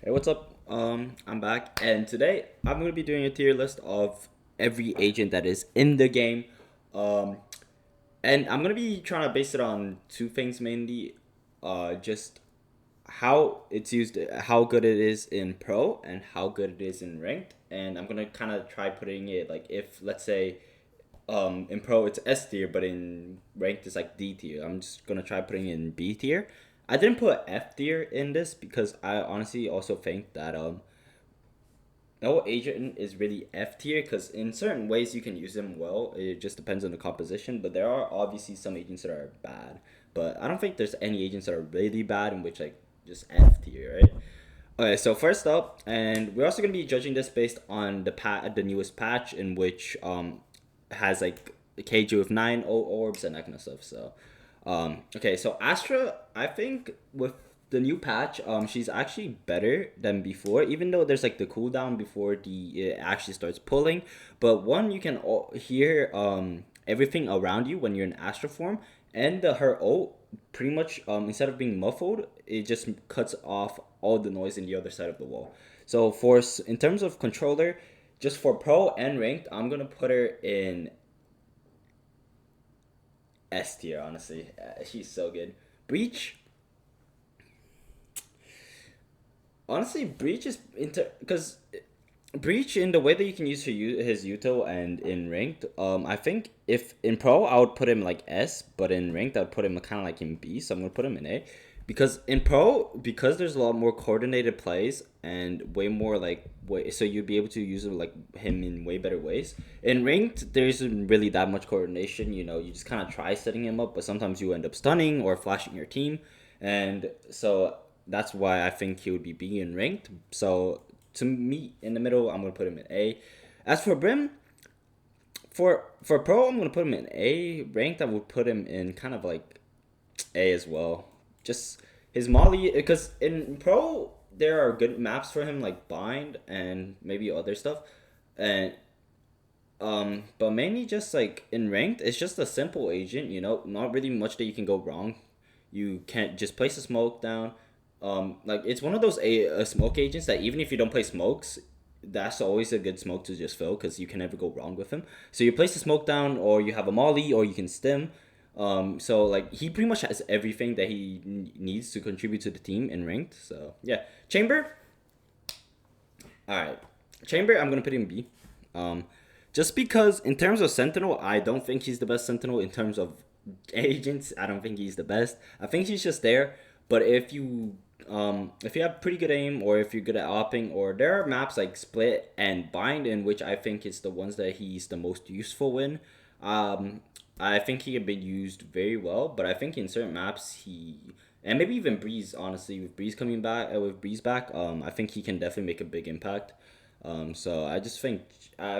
Hey, what's up? I'm back, and today I'm gonna be doing a tier list of every agent that is in the game. Um, and I'm gonna be trying to base it on two things mainly. Just how it's used, how good it is in pro, and how good it is in ranked. And I'm gonna kind of try putting it like if let's say in pro it's S tier, but in ranked it's like D tier. I'm just gonna try putting it in B tier. I didn't put F tier in this because I honestly also think that no agent is really F tier because in certain ways you can use them well. It just depends on the composition, but there are obviously some agents that are bad. But I don't think there's any agents that are really bad in which like just F tier, right? Okay, so first up, and we're also gonna be judging this based on the newest patch in which has like a KJ with nine orbs and that kind of stuff. So okay, so Astra, I think with the new patch, she's actually better than before. Even though there's like the cooldown before the it actually starts pulling, but one you can hear everything around you when you're in Astra form, and her ult pretty much instead of being muffled, it just cuts off all the noise in the other side of the wall. So in terms of controller, just for pro and ranked, I'm gonna put her in S tier. Honestly, she's so good. Breach, honestly, Breach is because Breach in the way that you can use his util and in ranked. I think if in pro I would put him like S, but in ranked I would put him kind of like in B. So I'm gonna put him in A, because in pro because there's a lot more coordinated plays and way more like way so you'd be able to use him like him in way better ways. In ranked there isn't really that much coordination. You know, you just kind of try setting him up, but sometimes you end up stunning or flashing your team, and so that's why I think he would be B in ranked. So to meet in the middle, I'm gonna put him in A. As for Brim, for pro, I'm gonna put him in A. Ranked, I would put him in kind of like A as well. Just his Molly, because in pro there are good maps for him like Bind and maybe other stuff, and but mainly just like in ranked, it's just a simple agent. You know, not really much that you can go wrong. You can't just place a smoke down. Like it's one of those smoke agents that even if you don't play smokes, that's always a good smoke to just fill because you can never go wrong with him. So you place the smoke down, or you have a molly, or you can stim. So like he pretty much has everything that he needs to contribute to the team in ranked. So yeah, Chamber. All right, Chamber. I'm gonna put him in B. Um, just because in terms of Sentinel, I don't think he's the best Sentinel in terms of agents. I don't think he's the best. I think he's just there. But if you have pretty good aim, or if you're good at opping, or there are maps like Split and Bind in which I think is the ones that he's the most useful in. Um, I think he can be used very well, but I think in certain maps he and maybe even Breeze, honestly, with Breeze coming back, with Breeze back, I think he can definitely make a big impact. So I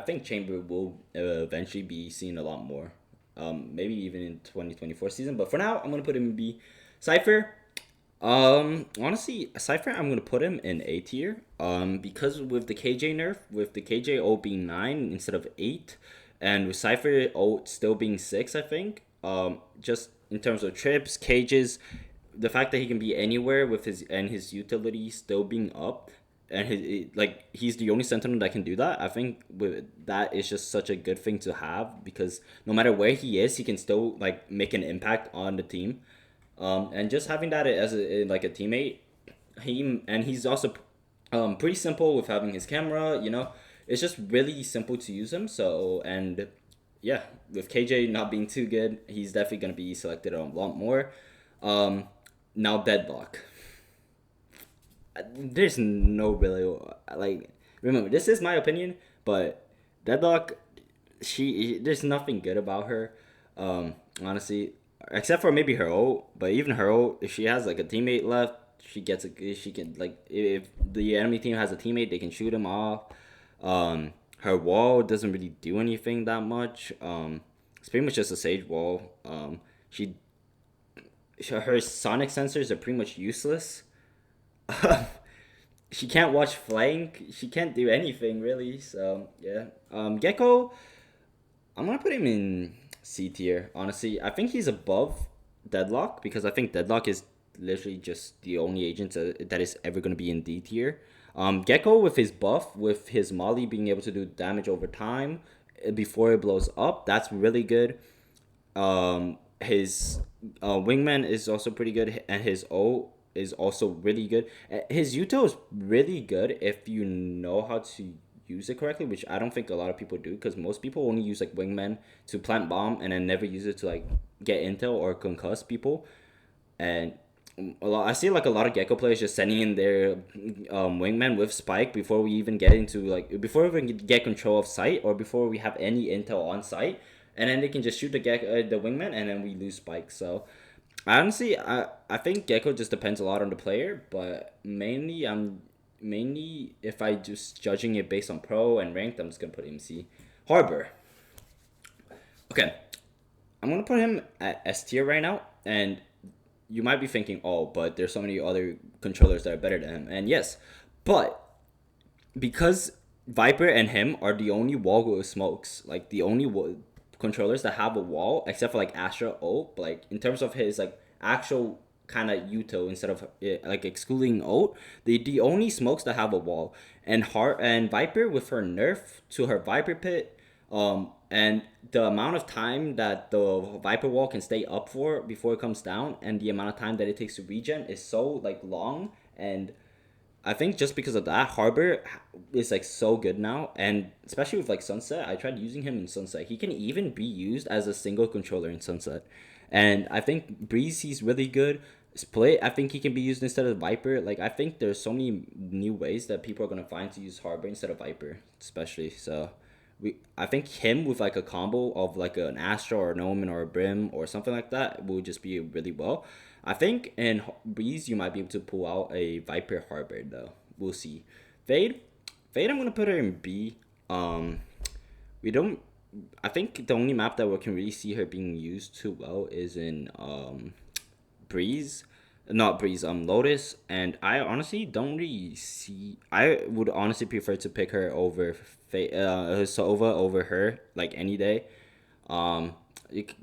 think Chamber will eventually be seen a lot more. Maybe even in 2024 season, but for now I'm gonna put him in B. Cypher, honestly, Cypher, I'm gonna put him in A tier. Because with the KJ nerf, with the KJ O being 9 instead of 8, and with Cypher O still being 6, I think. Just in terms of trips, cages, the fact that he can be anywhere with his utility still being up, and like he's the only sentinel that can do that. I think with that is just such a good thing to have because no matter where he is, he can still like make an impact on the team. And just having that as like a teammate, he's also pretty simple with having his camera. You know, it's just really simple to use him. So and yeah, with KJ not being too good, he's definitely gonna be selected a lot more. Um, Now deadlock. There's no really like remember this is my opinion, but deadlock there's nothing good about her. Honestly, except for maybe her ult. But even her ult, if she has like a teammate left, she can like if the enemy team has a teammate, they can shoot him off. Her wall doesn't really do anything that much. It's pretty much just a sage wall. She her sonic sensors are pretty much useless. She can't watch flank. She can't do anything really. So yeah. Gecko, I'm gonna put him in C tier. Honestly, I think he's above Deadlock because I think Deadlock is literally just the only agent that is ever going to be in D tier. Gecko with his buff, with his Molly being able to do damage over time before it blows up, that's really good. His wingman is also pretty good, and his O is also really good. His Yuto is really good if you know how to use it correctly, which I don't think a lot of people do, because most people only use like wingman to plant bomb and then never use it to like get intel or concuss people. And I see like a lot of Gecko players just sending in their wingman with spike before we even get into like before we even get control of site or before we have any intel on site, and then they can just shoot the wingman and then we lose spike. So honestly, I think Gecko just depends a lot on the player, but mainly if I just judging it based on pro and ranked, I'm just gonna put him C. Harbor. Okay, I'm gonna put him at S tier right now, and you might be thinking, oh, but there's so many other controllers that are better than him. And yes, but because Viper and him are the only wall smokes, like the only controllers that have a wall, except for like Astra ult. Like in terms of his like actual kind of Uto instead of like excluding ult, the only smokes that have a wall. And Viper with her nerf to her Viper pit, and the amount of time that the Viper wall can stay up for before it comes down, and the amount of time that it takes to regen is so like long. And I think just because of that, Harbor is like so good now, and especially with like Sunset, I tried using him in Sunset. He can even be used as a single controller in Sunset, and I think Breeze he's really good. Split, I think he can be used instead of Viper. Like I think there's so many new ways that people are gonna find to use Harbor instead of Viper, especially. So I think him with like a combo of like an Astra or an Omen or a Brim or something like that will just be really well. I think in Breeze you might be able to pull out a Viper Harbor though. We'll see. Fade, Fade. I'm gonna put her in B. We don't. I think the only map that we can really see her being used too well is in Breeze, not Breeze, Lotus, and I honestly don't really see. I would honestly prefer to pick her over Sova over her like any day. It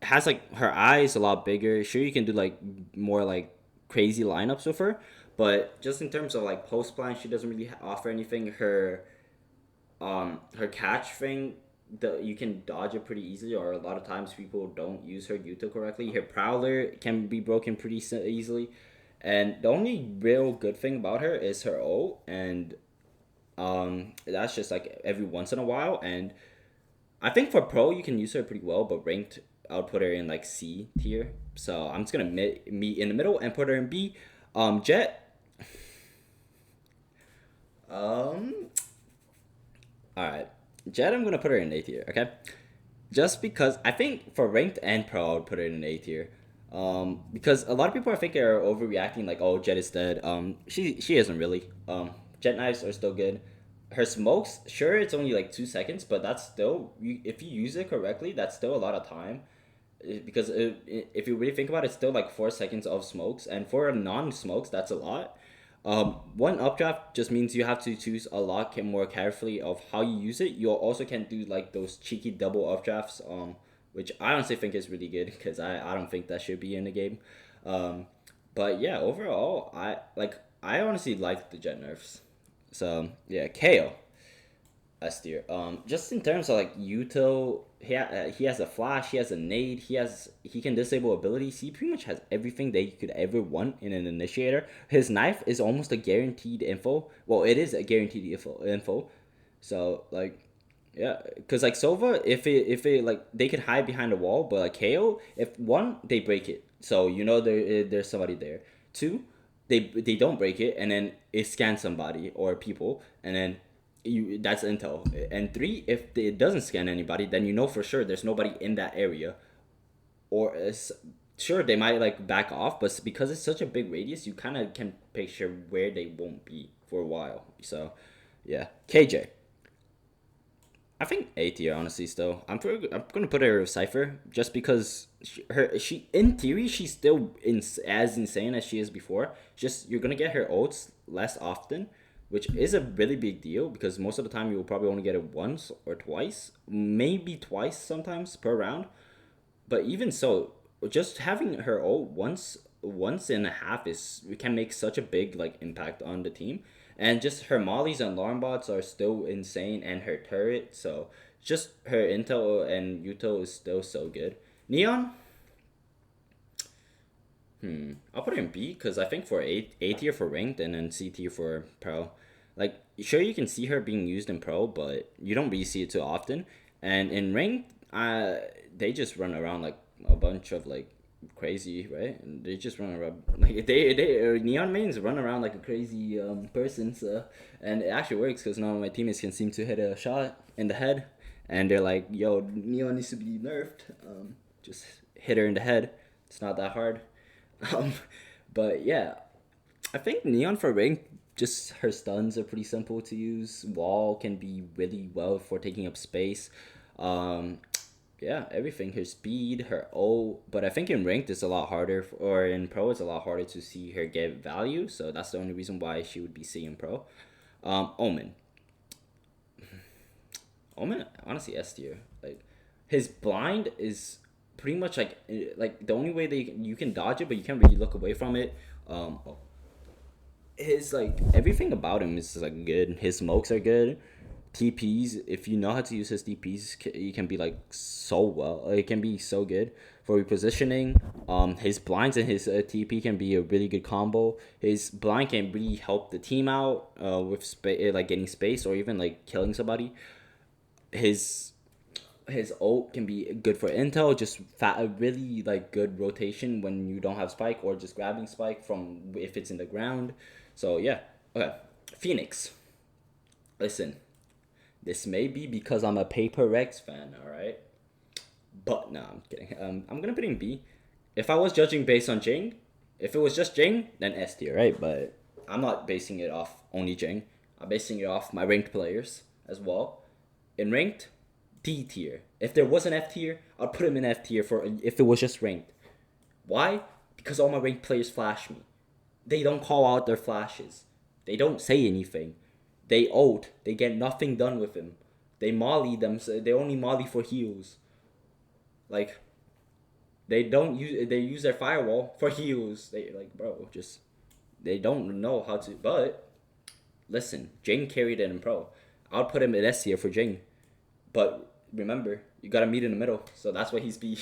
has like her eyes a lot bigger. Sure, you can do like more like crazy lineups with her, but just in terms of like post plan, she doesn't really offer anything. Her catch thing, you can dodge it pretty easily, or a lot of times people don't use her Yuto correctly. Her Prowler can be broken pretty easily, and the only real good thing about her is her ult, and that's just like every once in a while. And I think for pro you can use her pretty well, but ranked I would put her in like C tier. So I'm just gonna meet in the middle and put her in B. Jet. Um, all right, Jet. I'm gonna put her in A tier. Okay, just because I think for ranked and pro, I would put her in A tier. Because a lot of people I think are overreacting, like, oh, Jet is dead. She isn't really. Jet knives are still good. Her smokes, sure, it's only like 2 seconds, but that's still if you use it correctly, that's still a lot of time. Because if you really think about it, it's still like 4 seconds of smokes, and for non-smokes, that's a lot. One updraft just means you have to choose a lot more carefully of how you use it. You also can do like those cheeky double updrafts, which I honestly think is really good because I don't think that should be in the game. Um, but yeah, overall, I honestly like the jet nerfs. So yeah, KO. S tier. Just in terms of like Yuto, he has a flash, he has a nade, he can disable abilities. He pretty much has everything that you could ever want in an initiator. His knife is almost a guaranteed info. Well, it is a guaranteed info. So like, yeah, because like Sova, if it like they can hide behind a wall, but like KO, if one they break it, so you know there's somebody there. Two, they don't break it, and then it scans somebody or people, and then that's intel. And three, if it doesn't scan anybody, then you know for sure there's nobody in that area. Or sure they might like back off, but because it's such a big radius, you kind of can picture where they won't be for a while. So yeah, KJ. I think A tier, honestly. Still, I'm gonna put her with Cipher just because she in theory she's still as insane as she is before. Just you're gonna get her ults less often, which is a really big deal because most of the time you will probably only get it once or twice, maybe twice sometimes per round. But even so, just having her ult once once and a half is we can make such a big like impact on the team, and just her mollies and alarm bots are still insane, and her turret. So just her intel and util is still so good. Neon, I'll put her in B because I think for A tier for ranked and then C tier for pro. Like sure you can see her being used in pro, but you don't really see it too often. And in ranked, they just run around like a bunch of like crazy, right? And they just run around like they neon mains run around like a crazy person. So and it actually works because none of my teammates can seem to hit a shot in the head, and they're like, "Yo, neon needs to be nerfed. Just hit her in the head. It's not that hard." Um, but yeah, I think Neon for rank, just her stuns are pretty simple to use. Wall can be really well for taking up space. Um, yeah, everything. Her speed, her O. But I think in ranked it's a lot harder, or in pro it's a lot harder to see her get value. So that's the only reason why she would be C in pro. Omen. Omen, honestly, S tier. Like, his blind is pretty much like the only way that you can dodge it, but you can't really look away from it. Um, his like everything about him is like good. His smokes are good. TPs, if you know how to use his TPs, he can be like so well. It can be so good for repositioning. His blinds and his TP can be a really good combo. His blind can really help the team out with like getting space or even like killing somebody. His his ult can be good for intel, just a really like good rotation when you don't have spike or just grabbing spike from if it's in the ground. So yeah, okay. Phoenix. Listen, this may be because I'm a Paper Rex fan, all right. But no, I'm kidding. I'm gonna put in B. If I was judging based on Jing, if it was just Jing, then S tier, right? But I'm not basing it off only Jing. I'm basing it off my ranked players as well. In ranked, D tier. If there was an F tier, I'd put him in F tier for if it was just ranked. Why? Because all my ranked players flash me. They don't call out their flashes. They don't say anything. They ult. They get nothing done with him. They molly them. So they only molly for heals. Like they don't use. They use their firewall for heals. They like bro. Just they don't know how to. But listen, Jing carried it in pro. I'll put him in S tier for Jing. But remember, you gotta meet in the middle. So that's why he's B.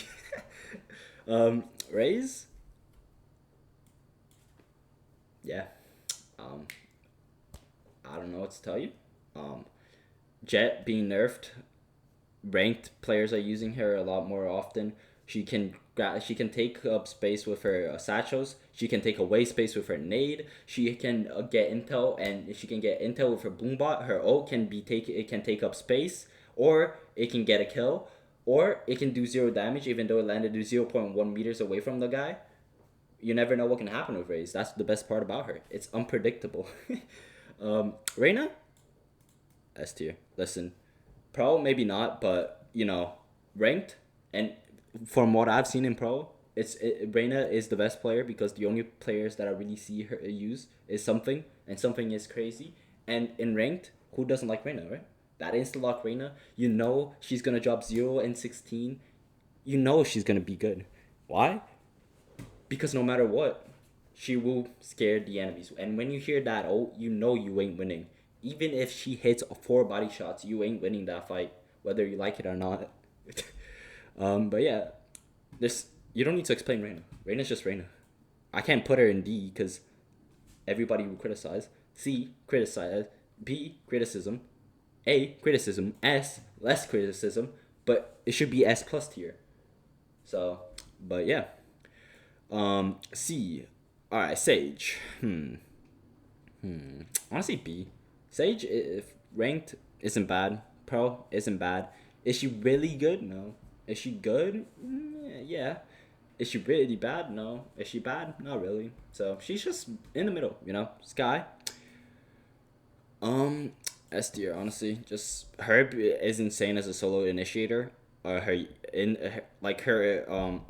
Raze. Yeah. Um, I don't know what to tell you. Um, Jet being nerfed, ranked players are using her a lot more often. She can take up space with her satchels. She can take away space with her nade. She can get intel, and she can get intel with her boombot. Her ult can be take it can take up space, or it can get a kill, or it can do zero damage even though it landed 0.1 meters away from the guy. You never know what can happen with Raze. That's the best part about her. It's unpredictable. Reina, S tier. Listen, pro maybe not, but ranked and from what I've seen in pro, Reina is the best player because the only players that I really see her use is something, and something is crazy. And in ranked, who doesn't like Reina, right? That insta lock Reina, she's gonna drop 0 and 16. She's gonna be good. Why? Because no matter what, she will scare the enemies. And when you hear that, you ain't winning. Even if she hits 4 body shots, you ain't winning that fight, whether you like it or not. But yeah, this you don't need to explain Reina. Reina's just Reina. I can't put her in D because everybody will criticize. C, criticize. B, criticism. A, criticism. S, less criticism. But it should be S plus tier. So, but yeah. C. Alright, Sage. Honestly, B. Sage, if ranked, isn't bad. Pro isn't bad. Is she really good? No. Is she good? Yeah. Is she really bad? No. Is she bad? Not really. So she's just in the middle, Sky. S tier, honestly. Just her is insane as a solo initiator.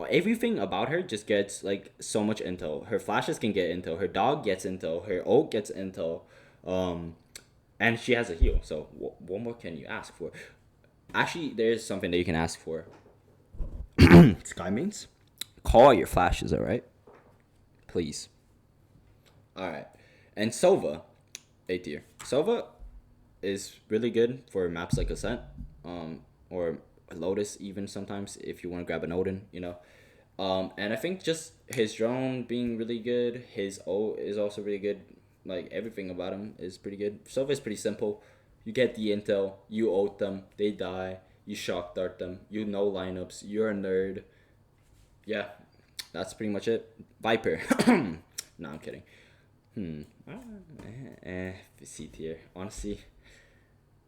Everything about her just gets like so much intel. Her flashes can get intel. Her dog gets intel. Her ult gets intel. And she has a heal. So what more can you ask for? Actually, there's something that you can ask for. Sky means call out your flashes. All right. please. All right, and Sova, A tier. Sova is really good for maps like Ascent, or Lotus even sometimes if you want to grab an Odin. And I think just his drone being really good, his ult is also really good. Like everything about him is pretty good. Sova is pretty simple. You get the intel, you ult them, they die, you shock dart them, you know lineups, you're a nerd. Yeah, that's pretty much it. Viper. No, I'm kidding. C tier. Honestly,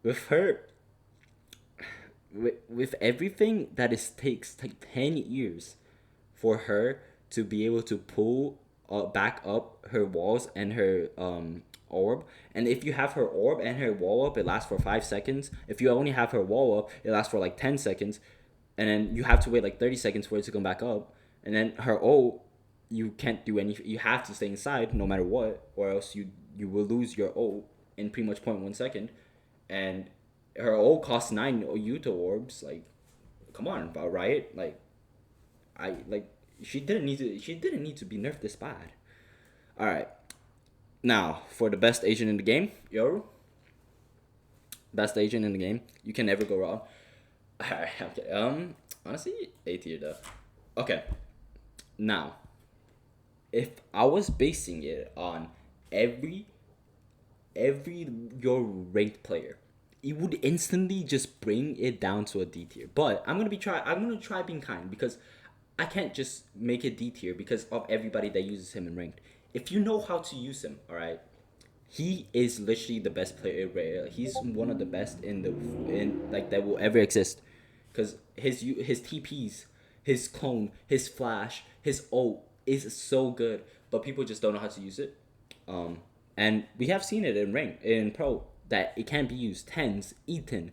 with her, with everything that it takes like 10 years for her to be able to pull back up her walls and her orb. And if you have her orb and her wall up, it lasts for 5 seconds. If you only have her wall up, it lasts for like 10 seconds, and then you have to wait like 30 seconds for it to come back up. And then her ult, you can't do any. You have to stay inside no matter what, or else you will lose your ult in pretty much 0.1 second. And her ult costs 9 Yuto orbs. Like, come on, about right? Like she didn't need to. She didn't need to be nerfed this bad. All right, now for the best agent in the game, yo. Best agent in the game. You can never go wrong. All right, okay. Honestly, A tier though. Okay, now if I was basing it on every every your ranked player, it would instantly just bring it down to a D tier. But I'm gonna try being kind because I can't just make it D tier because of everybody that uses him in ranked. If you know how to use him, all right, he is literally the best player. He's one of the best in like that will ever exist, because his TPs, his clone, his flash, his ult is so good, but people just don't know how to use it. Um, and we have seen it in pro that it can be used. Tens, Eaton,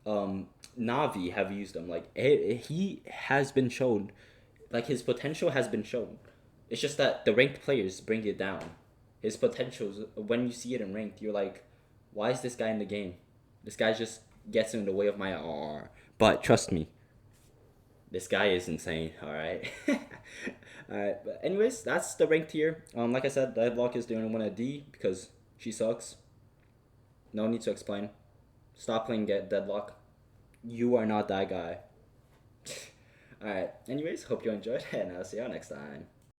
Navi have used him. Like he has been shown, like his potential has been shown. It's just that the ranked players bring it down. His potentials, when you see it in ranked, you're like, why is this guy in the game? This guy just gets in the way of my R. But trust me, this guy is insane. All right. All right. But anyways, that's the ranked tier. Like I said, Deadlock is the only one at D because she sucks. No need to explain. Stop playing Get Deadlock. You are not that guy. All right. Anyways, hope you enjoyed, and I'll see y'all next time.